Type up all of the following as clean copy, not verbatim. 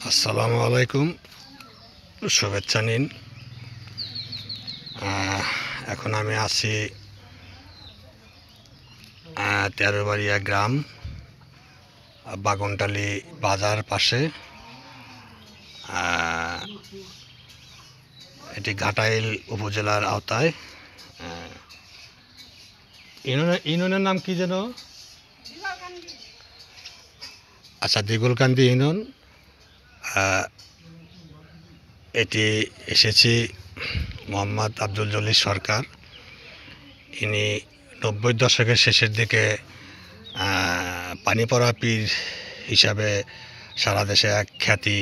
আসসালামু আলাইকুম, শুভেচ্ছা নিন। এখন আমি আছি তেরোবাড়িয়া গ্রাম, বাগনটালি বাজার পাশে। এটি ঘাটাইল উপজেলার আওতায়। ইউনিয়নের নাম কি যেন? আচ্ছা, দিগুলকান্দি ইউনিয়ন। এটি এসেছি মোহাম্মদ আব্দুল জলিল সরকার। ইনি 90 দশকের শেষের দিকে পানিপড়া পীর হিসাবে সারা দেশে এক খ্যাতি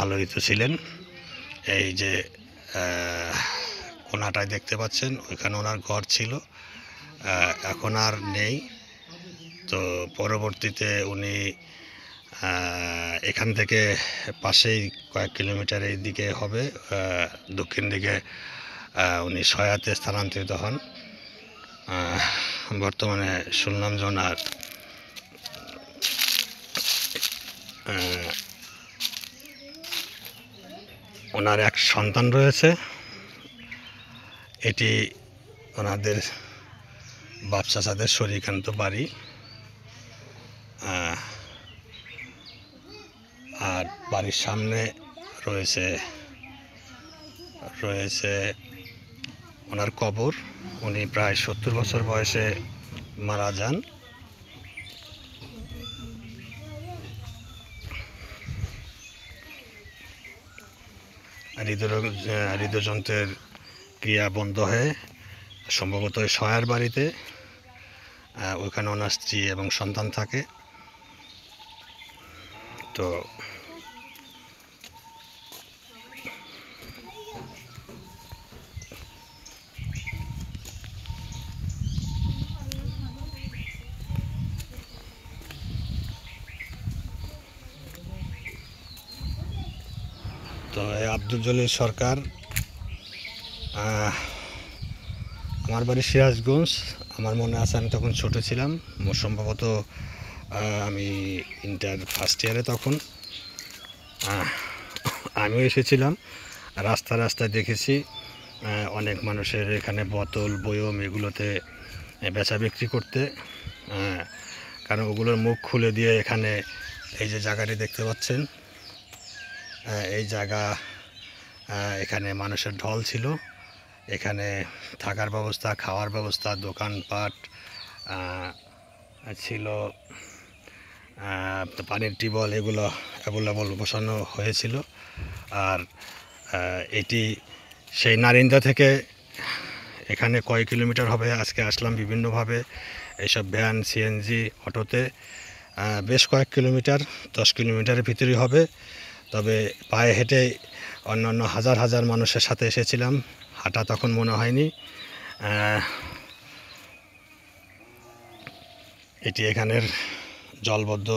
আলোড়িত ছিলেন। এই যে কোনাটায় দেখতে পাচ্ছেন, ওইখানে ওনার ঘর ছিল, এখন আর নেই। তো পরবর্তীতে উনি এখান থেকে পাশেই কয়েক কিলোমিটার এই দিকে হবে, দক্ষিণ দিকে উনি সয়াতে স্থানান্তরিত হন। বর্তমানে শুনলাম যে ওনার এক সন্তান রয়েছে। এটি ওনাদের বাপ চাচাদের শরীকান্ত বাড়ি। আর বাড়ির সামনে রয়েছে ওনার কবর। উনি প্রায় 70 বছর বয়সে মারা যান। হৃদযন্ত্রের ক্রিয়া বন্ধ হয়ে সম্ভবত সয়ার বাড়িতে, ওইখানে ওনার স্ত্রী এবং সন্তান থাকে। তো এই আব্দুল জলিল সরকার, আমার বাড়ি সিরাজগঞ্জ। আমার মনে আছে আমি তখন ছোট ছিলাম, সম্ভবত আমি ইন্টার ফার্স্ট ইয়ারে। তখন আমিও এসেছিলাম। রাস্তায় দেখেছি অনেক মানুষের এখানে বোতল বয়ম এগুলোতে বেচা বিক্রি করতে, কারণ ওগুলোর মুখ খুলে দিয়ে এখানে এই যে জায়গাটি দেখতে পাচ্ছেন, এই জায়গা, এখানে মানুষের ঢল ছিল। এখানে থাকার ব্যবস্থা, খাওয়ার ব্যবস্থা, দোকানপাট ছিল, পানির টিউবওয়েল এগুলো অ্যাভেলেবল বসানো হয়েছিল। আর এটি সেই নারিন্দা থেকে এখানে কয়েক কিলোমিটার হবে। আজকে আসলাম বিভিন্নভাবে, এইসব ভ্যান, সিএনজি, অটোতে বেশ কয়েক কিলোমিটার, 10 কিলোমিটারের ভিতরেই হবে। তবে পায়ে হেঁটে অন্যান্য হাজার মানুষের সাথে এসেছিলাম, হাঁটা তখন মনে হয়নি। এটি এখানের জলবদ্ধ,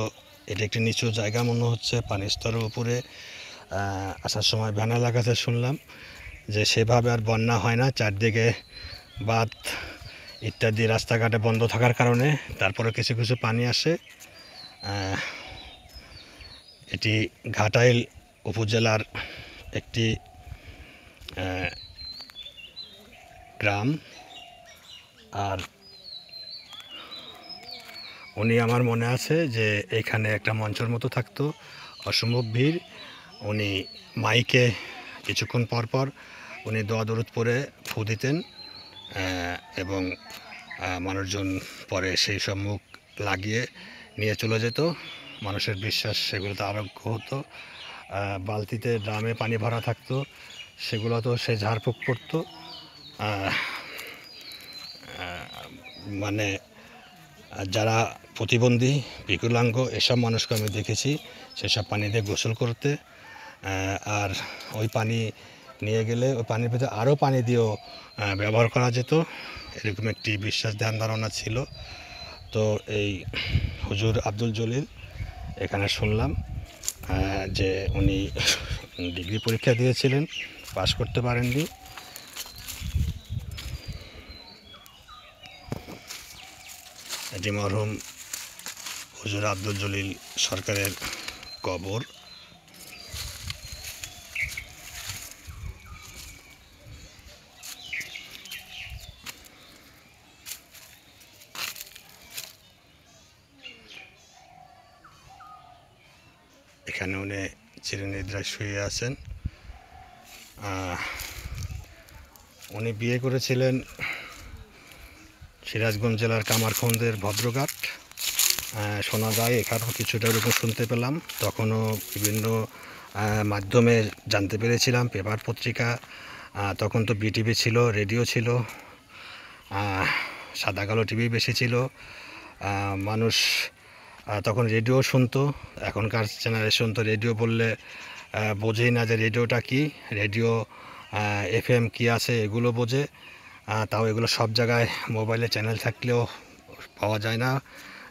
এটি একটি নিচু জায়গা মনে হচ্ছে, পানির স্তরের উপরে। আসার সময় ভ্যানা লাগাতে শুনলাম যে সেভাবে আর বন্যা হয় না, চারদিকে বাঁধ ইত্যাদি রাস্তাঘাটে বন্ধ থাকার কারণে তারপরে কিছু পানি আসে। এটি ঘাটাইল উপজেলার একটি গ্রাম। আর উনি, আমার মনে আছে যে এখানে একটা মঞ্চের মতো থাকতো, অসম্ভব ভিড়। উনি মাইকে কিছুক্ষণ পর উনি দোয়া দরুদ পড়ে ফু দিতেন, এবং মানুষজন পরে সেই সব মুখ লাগিয়ে নিয়ে চলে যেত। মানুষের বিশ্বাস সেগুলোতে আরোগ্য হতো। বালতিতে ড্রামে পানি ভরা থাকতো, সেগুলো তো সে ঝাড়ফুঁক করতো। মানে যারা প্রতিবন্ধী, বিকলাঙ্গ এসব মানুষকে আমি দেখেছি সেসব পানি দিয়ে গোসল করতে। আর ওই পানি নিয়ে গেলে ওই পানির ভিতরে আরও পানি দিয়েও ব্যবহার করা যেত, এরকম একটি বিশ্বাস ধ্যান ধারণা ছিল। তো এই হুজুর আব্দুল জলিল এখানে শুনলাম যে উনি ডিগ্রি পরীক্ষা দিয়েছিলেন, পাশ করতে পারেননি। এটি মরহুম হুজুর আব্দুল জলিল সরকারের কবর। এখানে উনি চিরনিদ্রায় শুয়ে আছেন। উনি বিয়ে করেছিলেন সিরাজগঞ্জ জেলার কামারখন্দের ভদ্রঘাট। শোনা যায়, এখানেও কিছুটা ওরকম শুনতে পেলাম। তখনও বিভিন্ন মাধ্যমে জানতে পেরেছিলাম, পেপার পত্রিকা, তখন তো বিটিভি ছিল, রেডিও ছিল, সাদা কালো টিভি বেশি ছিল। মানুষ তখন রেডিও শুনতো। এখনকার জেনারেশন তো রেডিও বললে বোঝেই না যে রেডিওটা কি, রেডিও FM কি আছে এগুলো বোঝে। তাও এগুলো সব জায়গায় মোবাইলে চ্যানেল থাকলেও পাওয়া যায় না।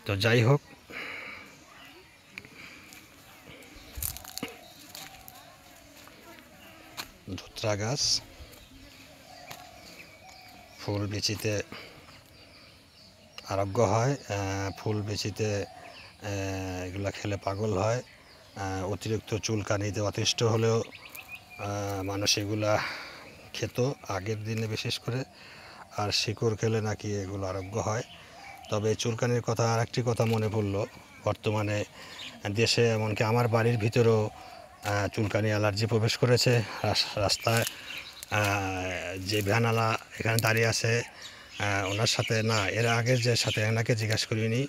তো যাই হোক, ধুতরা গাছ, ফুল বিচিতে আরোগ্য হয়, ফুল বিচিতে এগুলা খেলে পাগল হয়। অতিরিক্ত চুলকানিতে অতিষ্ঠ হলেও মানুষ এগুলা খেত আগের দিনে বিশেষ করে। আর শিকড় খেলে নাকি এগুলো আরোগ্য হয়। তবে চুলকানির কথা আর একটি কথা মনে পড়লো, বর্তমানে দেশে এমনকি আমার বাড়ির ভিতরেও চুলকানি অ্যালার্জি প্রবেশ করেছে। রাস্তায় যে ভ্যানওয়ালা এখানে দাঁড়িয়ে আছে, ওনার সাথে না, এর আগের যে সাথে এনাকে জিজ্ঞাসা করিনি,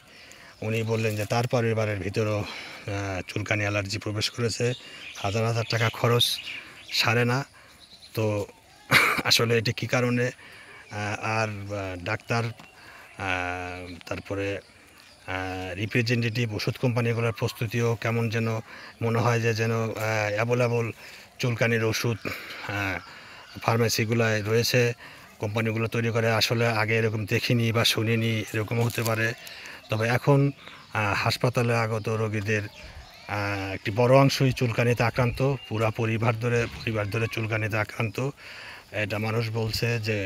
উনি বললেন যে তার পরিবারের ভিতরেও চুলকানি অ্যালার্জি প্রবেশ করেছে। হাজার হাজার টাকা খরচ, সারে না। তো আসলে এটি কী কারণে, আর ডাক্তার, তারপরে রিপ্রেজেন্টেটিভ ওষুধ কোম্পানিগুলোর প্রস্তুতিও কেমন যেন মনে হয় যে যেন অ্যাভেলেবল চুলকানির ওষুধ ফার্মেসিগুলোয় রয়েছে, কোম্পানিগুলো তৈরি করে। আসলে আগে এরকম দেখিনি বা শুনিনি, এরকম হতে পারে। তবে এখন হাসপাতালে আগত রোগীদের একটি বড় অংশই চুলকানিতে আক্রান্ত, পুরা পরিবার ধরে চুলকানিতে আক্রান্ত। এটা মানুষ বলছে যে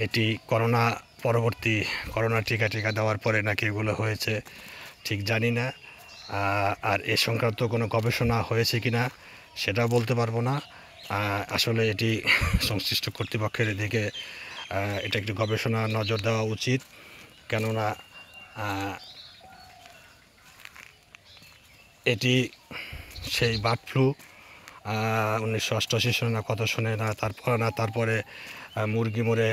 এটি করোনা টিকা দেওয়ার পরে নাকি এগুলো হয়েছে, ঠিক জানি না। আর এ সংক্রান্ত কোনো গবেষণা হয়েছে কি না সেটাও বলতে পারবো না। আসলে এটি সংশ্লিষ্ট কর্তৃপক্ষের দিকে এটা একটি গবেষণা নজর দেওয়া উচিত। কেননা এটি সেই বার্ড ফ্লু 1988 সনে না কত সনে না, তারপরে মুরগি মরে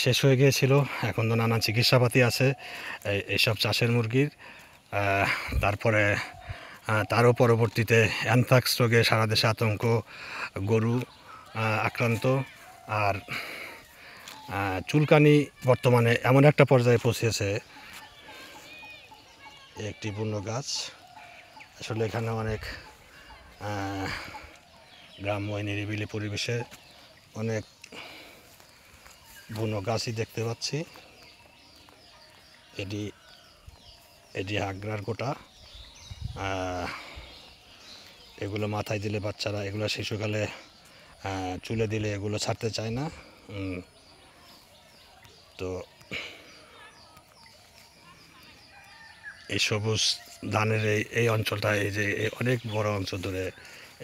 শেষ হয়ে গিয়েছিল। এখন তো নানান চিকিৎসাপাতি আছে এইসব চাষের মুরগির। তারপরে তারও পরবর্তীতে অ্যানথ্রাক্স রোগে সারা দেশে আতঙ্ক, গরু আক্রান্ত। আর চুলকানি বর্তমানে এমন একটা পর্যায়ে পৌঁছেছে, একটি বুনো গাছ। আসলে এখানে অনেক গ্রাম্য নিরিবিলি পরিবেশে অনেক বুনো গাছই দেখতে পাচ্ছি। এটি আগ্রার গোটা। এগুলো মাথায় দিলে বাচ্চারা, এগুলো শিশুকালে চুলে দিলে এগুলো ছাড়তে চায় না। তো এই সবুজ ধানের এই অঞ্চলটা, এই যে অনেক বড় অঞ্চল ধরে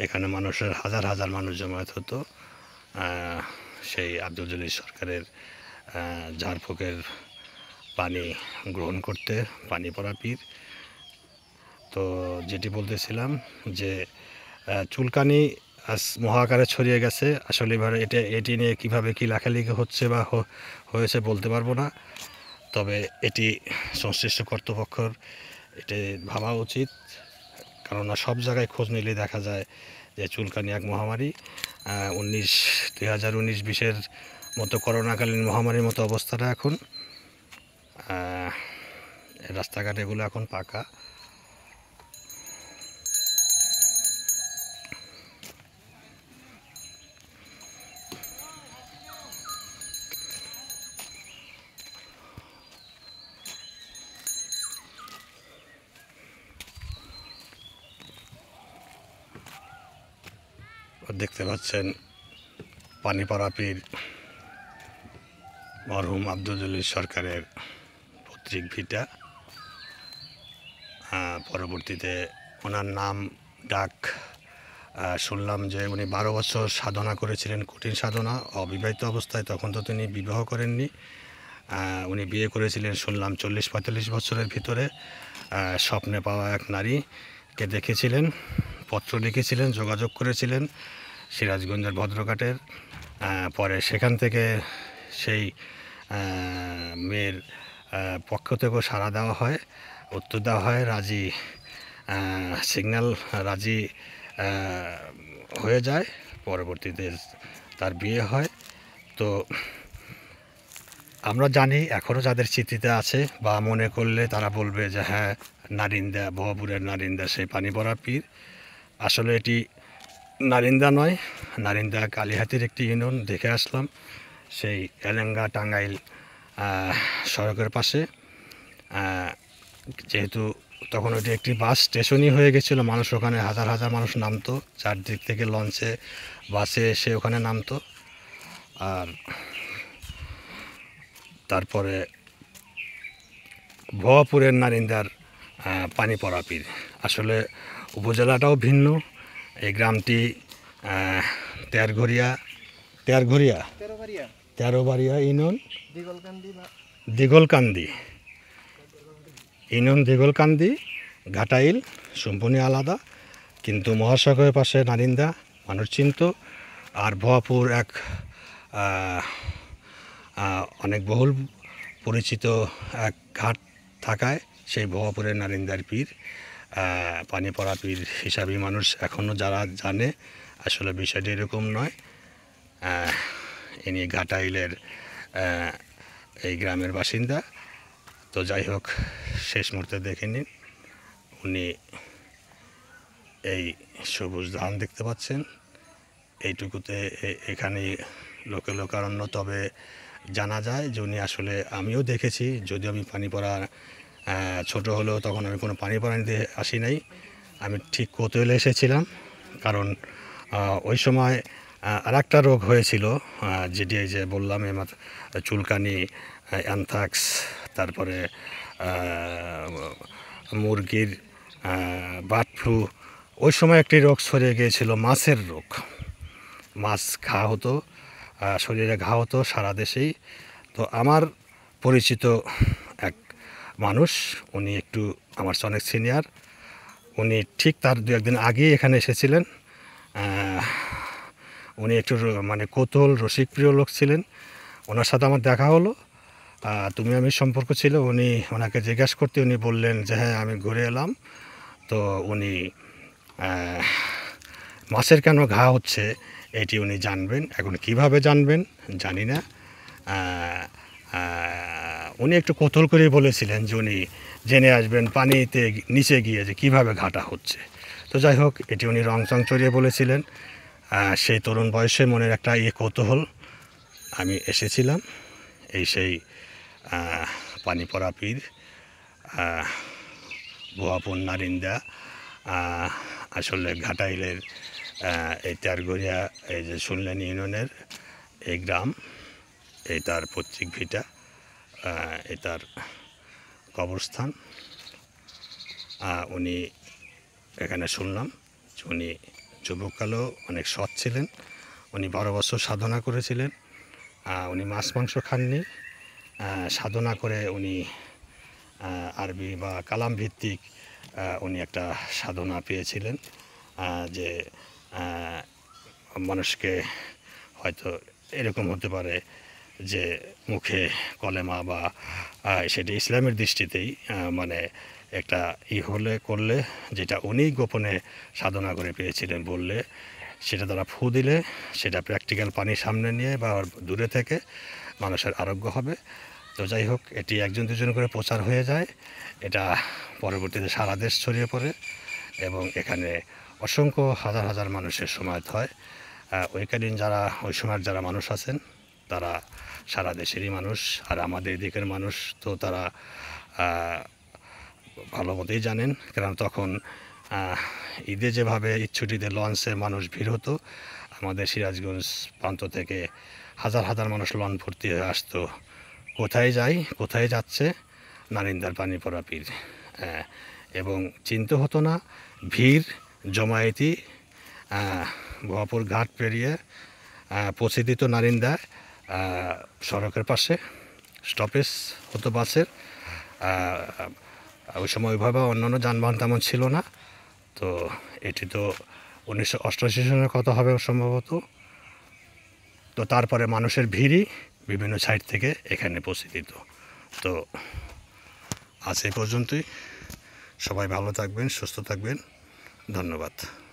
এখানে মানুষের হাজার হাজার মানুষ জমায়েত হতো সেই আব্দুল জলিল সরকারের ঝাড়ফুঁকের পানি গ্রহণ করতে, পানি পড়া পীর। তো যেটি বলতেছিলাম যে চুলকানি আজ মহাকারে ছড়িয়ে গেছে। আসলে এবার এটি নিয়ে কীভাবে কী লেখালেখি হচ্ছে বা হয়েছে বলতে পারবো না। তবে এটি সংশ্লিষ্ট কর্তৃপক্ষের এটি ভাবা উচিত, কেননা সব জায়গায় খোঁজ নিলে দেখা যায় যে চুলকানি এক মহামারী। 2019-20 মতো করোনাকালীন মহামারীর মতো অবস্থাটা এখন। রাস্তাঘাট এগুলো এখন পাকা। দেখতে পাচ্ছেন পানিপাড়া পীর মরহুম আব্দুল জলিল সরকারের পৈতৃক ভিটা। পরবর্তীতে ওনার নাম ডাক শুনলাম যে উনি 12 বছর সাধনা করেছিলেন, কঠিন সাধনা, অবিবাহিত অবস্থায়। তখন তো তিনি বিবাহ করেননি, উনি বিয়ে করেছিলেন শুনলাম 40-45 বছরের ভিতরে। স্বপ্নে পাওয়া এক নারীকে দেখেছিলেন, পত্র লিখেছিলেন, যোগাযোগ করেছিলেন সিরাজগঞ্জের ভদ্রঘাটের। পরে সেখান থেকে সেই মেয়ের পক্ষ থেকেও সাড়া দেওয়া হয়, উত্তর দেওয়া হয়, রাজি সিগন্যাল রাজি হয়ে যায়। পরবর্তীতে তার বিয়ে হয়। তো আমরা জানি এখনও যাদের স্মৃতিতে আছে বা মনে করলে তারা বলবে যে হ্যাঁ, নারিন্দা, ভবাপুরের নারিন্দা সেই পানিপড়া পীর। আসলে এটি নারিন্দা নয়, নারিন্দা কালীহাতির একটি ইউনিয়ন। দেখে আসলাম সেই এলেঙ্গা টাঙ্গাইল সড়কের পাশে। যেহেতু তখন ওটি একটি বাস স্টেশনই হয়ে গেছিলো, মানুষ ওখানে হাজার হাজার মানুষ নামতো, চারদিক থেকে লঞ্চে বাসে এসে ওখানে নামতো। আর তারপরে ভবাপুরের নারিন্দার পানিপড়া পীর। আসলে উপজেলাটাও ভিন্ন। এই গ্রামটি তেরোবাড়িয়া ইউনিয়ন, দিগলকান্দি ইউনিয়ন, দিগলকান্দি, ঘাটাইল সম্পূর্ণ আলাদা, কিন্তু মহাসড়কের পাশে নারিন্দা মানুষ চিনত। আর ভবাপুর এক অনেক বহুল পরিচিত এক ঘাট থাকায় সেই ভবাপুরের নারিন্দার পীর, পানিপড়া পীর হিসাবে মানুষ এখনও যারা জানে। আসলে বিষয়টি এরকম নয়। ইনি ঘাটাইলের এই গ্রামের বাসিন্দা। তো যাই হোক, শেষ মুহূর্তে দেখে নিন, উনি এই সবুজ ধান দেখতে পাচ্ছেন, এইটুকুতে এখানেই লোকারণ্য। তবে জানা যায় যে উনি আসলে, আমিও দেখেছি, যদিও আমি পানিপড়া ছোট হলেও তখন আমি কোনো পানিপড়া নিতে আসি নাই, আমি ঠিক কোতোয়ালে এসেছিলাম। কারণ ওই সময় আর একটা রোগ হয়েছিল, যেটি এই যে বললাম, চুলকানি, অ্যানথ্রাক্স, তারপরে মুরগির বার্ড ফ্লু। ওই সময় একটি রোগ ছড়িয়ে গিয়েছিল, মাছের রোগ। মাছ ঘা হতো, শরীরে ঘা হতো সারা দেশেই। তো আমার পরিচিত এক মানুষ, উনি একটু আমার অনেক সিনিয়র, উনি ঠিক তার 2-1 দিন আগেই এখানে এসেছিলেন। উনি একটু মানে কৌতূহল রসিকপ্রিয় লোক ছিলেন। ওনার সাথে আমার দেখা হলো, তুমি আমি সম্পর্ক ছিল। উনি ওনাকে জিজ্ঞাসা করতে উনি বললেন যে হ্যাঁ, আমি ঘুরে এলাম। তো উনি মাছের কেন ঘা হচ্ছে এটি উনি জানবেন। এখন কিভাবে জানবেন জানি না। উনি একটু কৌতূহল করে বলেছিলেন যে উনি জেনে আসবেন পানিতে নিচে গিয়ে যে কীভাবে ঘাটা হচ্ছে। তো যাই হোক, এটি উনি রংচং চড়িয়ে বলেছিলেন। সেই তরুণ বয়সে মনের একটা কৌতূহল, আমি এসেছিলাম। এই সেই পানিপড়া পীর, ভবাপুর নারিন্দা, আসলে ঘাটাইলের এই তেরগড়িয়া, এই যে শুনলেন ইউনিয়নের এই গ্রাম, এই তার পৈতৃক ভিটা, এই তার কবরস্থান। উনি এখানে শুনলাম যে উনি যুবককালেও অনেক সৎ ছিলেন। উনি 12 বছর সাধনা করেছিলেন। উনি মাছ মাংস খাননি। সাধনা করে উনি আরবি বা কালাম ভিত্তিক উনি একটা সাধনা পেয়েছিলেন, যে মানুষকে হয়তো এরকম হতে পারে যে মুখে কলেমা বা সেটা ইসলামের দৃষ্টিতেই মানে একটা করলে, যেটা উনি গোপনে সাধনা করে পেয়েছিলেন বললে, সেটা তারা ফু দিলে সেটা প্র্যাকটিক্যাল পানির সামনে নিয়ে বা দূরে থেকে মানুষের আরোগ্য হবে। তো তো যাই হোক, এটি একজন দুজন করে প্রচার হয়ে যায়, এটা পরবর্তীতে সারা দেশ ছড়িয়ে পড়ে এবং এখানে অসংখ্য হাজার হাজার মানুষের সমাগম হয়। ওইকালীন ওই সময়ের যারা মানুষ আছেন তারা সারা দেশেরই মানুষ, আর আমাদের দিকের মানুষ তো তারা ভালো মতোই জানেন, কারণ তখন ঈদে যেভাবে ঈদ ছুটিতে লঞ্চে মানুষ ভিড় হতো, আমাদের সিরাজগঞ্জ প্রান্ত থেকে হাজার হাজার মানুষ লঞ্চ ভর্তি হয়ে আসতো। কোথায় কোথায় যাচ্ছে? নারিন্দার পানি পড়া পীর। এবং চিনতে হতো না, ভিড় জমায়েতি ভুয়াপুর ঘাট পেরিয়ে পৌঁছে দিত নারিন্দা সড়কের পাশে, স্টপেজ হতো বাসের। ওই সময় ওইভাবে অন্যান্য যানবাহন তেমন ছিল না। তো এটি তো 1988 সনের কথা হবে সম্ভবত। তো তারপরে মানুষের ভিড়ই বিভিন্ন সাইড থেকে এখানে পৌঁছে দিত। তো আজ এই পর্যন্তই। সবাই ভালো থাকবেন, সুস্থ থাকবেন। ধন্যবাদ।